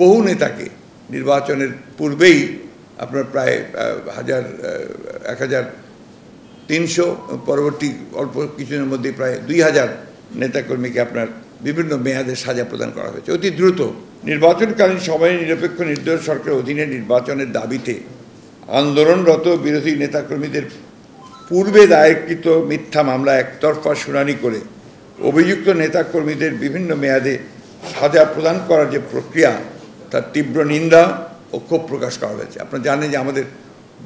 বহু নেতাকে নির্বাচনের পূর্বেই আপনার প্রায় 1300 পরবর্তী অল্প কিছুদিনের মধ্যে প্রায় 2000 নেতাকর্মীকে আপনার বিভিন্ন মেয়াদে সাজা প্রদান করা হয়েছে অতি দ্রুত। নির্বাচনকালীন সময়ে নিরপেক্ষ নির্দলীয় সরকারের অধীনে নির্বাচনের দাবিতে আন্দোলনরত বিরোধী নেতাকর্মীদের পূর্বে দায়েরকৃত মিথ্যা মামলা একতরফা শুনানি করে অভিযুক্ত নেতাকর্মীদের বিভিন্ন মেয়াদে সাজা প্রদান করার যে প্রক্রিয়া তার তীব্র নিন্দা ও ক্ষোভ প্রকাশ করা হয়েছে। আপনারা জানেন যে আমাদের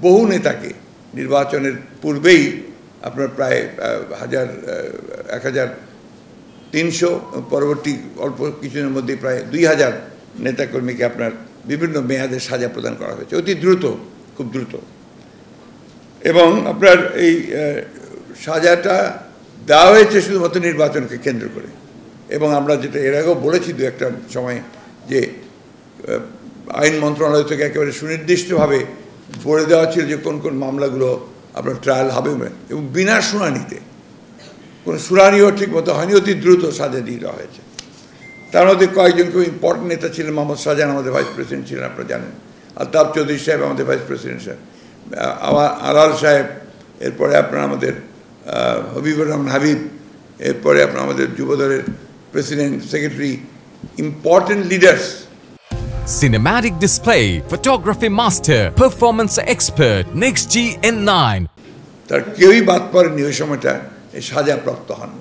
বহু নেতাকে নির্বাচনের পূর্বেই আপনার প্রায় 1300 পরবর্তী অল্প কিছুদিনের মধ্যে প্রায় 2000 নেতাকর্মীকে আপনার বিভিন্ন মেয়াদে সাজা প্রদান করা হয়েছে অতি দ্রুত, খুব দ্রুত। এবং আপনার এই সাজাটা দেওয়া হয়েছে শুধুমাত্র নির্বাচনকে কেন্দ্র করে। এবং আমরা যেটা এর আগেও বলেছি দু একটা সময় যে আইন মন্ত্রণালয় থেকে একেবারে সুনির্দিষ্টভাবে বলে দেওয়া ছিল যে কোন কোন মামলাগুলো আপনার ট্রায়াল হবে এবং বিনা শুনানিতে, কোনো শুনানিও ঠিক মতো হয়নি, অতি দ্রুত সাজা দিয়ে দেওয়া হয়েছে। তার মধ্যে কয়েকজন খুব ইম্পর্টেন্ট নেতা ছিলেন। মোহাম্মদ শাহজাহান আমাদের ভাইস প্রেসিডেন্ট ছিলেন, আপনারা জানেন। আলতাফ চৌধুরী সাহেব আমাদের ভাইস প্রেসিডেন্ট সাহেব, আলাল সাহেব, এরপরে আপনার আমাদের হবিবুর রহমান হাবিব, এরপরে আপনার আমাদের যুবদলের president, secretary, important leaders. Cinematic display, photography master, performance expert, Next G N9. তার কেউই বাদ পড়েনি ওই সময়টা সাজাপ্রাপ্ত হন।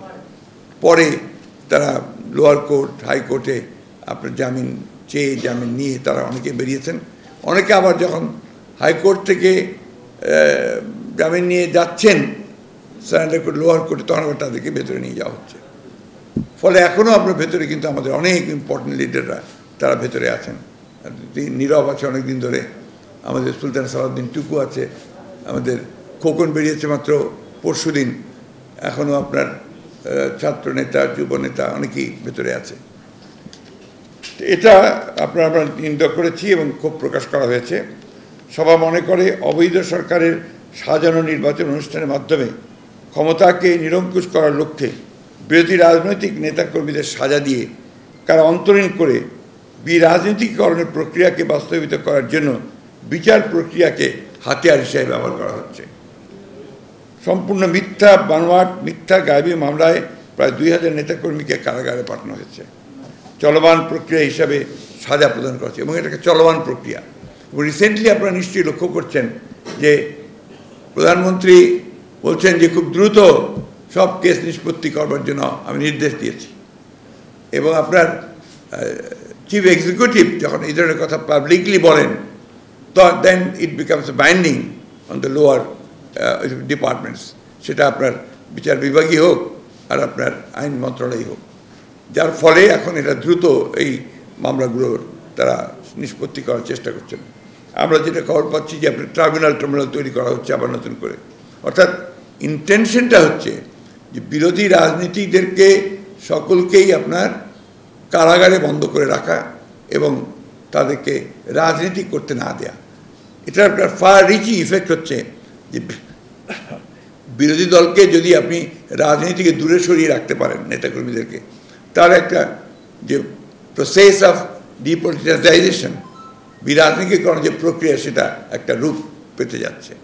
পরে তারা লোয়ার কোর্ট, হাইকোর্টে আপনার জামিন চেয়ে জামিন নিয়ে তারা অনেকে বেরিয়েছেন। অনেকে আবার যখন হাইকোর্ট থেকে জামিন নিয়ে যাচ্ছেন সারেন্ডার কোর্ট, লোয়ার কোর্টে, তখন আবার তাদেরকে ভেতরে নিয়ে যাওয়া হচ্ছে। ফলে এখনও আপনার ভেতরে কিন্তু আমাদের অনেক ইম্পর্টেন্ট লিডাররা তারা ভেতরে আছেন। নীরব আছে অনেক দিন ধরে, আমাদের সুলতান সালাউদ্দিন টুকু আছে, আমাদের খোকন বেরিয়েছে মাত্র পরশু দিন। এখনও আপনার ছাত্র নেতা, যুব নেতা অনেকেই ভেতরে আছে। এটা আমরা নিন্দা করেছি এবং ক্ষোভ প্রকাশ করা হয়েছে। সভা মনে করে অবৈধ সরকারের সাজানো নির্বাচন অনুষ্ঠানের মাধ্যমে ক্ষমতাকে নিরঙ্কুশ করার লক্ষ্যে বিরোধী রাজনৈতিক নেতাকর্মীদের সাজা দিয়ে কারা অন্তরীণ করে বিরাজনীতিকরণের প্রক্রিয়াকে বাস্তবায়িত করার জন্য বিচার প্রক্রিয়াকে হাতিয়ার হিসেবে ব্যবহার করা হচ্ছে। সম্পূর্ণ মিথ্যা, বানোয়াট, মিথ্যা গায়েবী মামলায় প্রায় 2000 নেতাকর্মীকে কারাগারে পাঠানো হয়েছে। চলমান প্রক্রিয়া হিসাবে সাজা প্রদান করা হচ্ছে এবং এটাকে চলমান প্রক্রিয়া। এবং রিসেন্টলি আপনারা নিশ্চয়ই লক্ষ্য করছেন যে প্রধানমন্ত্রী বলছেন যে খুব দ্রুত সব কেস নিষ্পত্তি করবার জন্য আমি নির্দেশ দিয়েছি। এবং আপনার চিফ এক্সিকিউটিভ যখন এই ধরনের কথা পাবলিকলি বলেন, তো then it becomes binding on the lower departments, সেটা আপনার বিচার বিভাগই হোক আর আপনার আইন মন্ত্রণালয় হোক। যার ফলে এখন এটা দ্রুত এই মামলাগুলোর তারা নিষ্পত্তি করার চেষ্টা করছেন। আমরা যেটা খবর পাচ্ছি যে আপনার ট্রাইব্যুনাল তৈরি করা হচ্ছে আবার নতুন করে। অর্থাৎ ইন্টেনশনটা হচ্ছে যে বিরোধী রাজনীতিকদেরকে সকলকেই আপনার কারাগারে বন্ধ করে রাখা এবং তাদেরকে রাজনীতি করতে না দেয়া। এটার একটা ফার রিচি ইফেক্ট হচ্ছে যে বিরোধী দলকে যদি আপনি রাজনীতিকে দূরে সরিয়ে রাখতে পারেন, নেতাকর্মীদেরকে, তার একটা যে প্রসেস অফ ডিপলিটিসাইজেশন, বিরাজনীতিকরণ যে প্রক্রিয়া, সেটা একটা রূপ পেতে যাচ্ছে।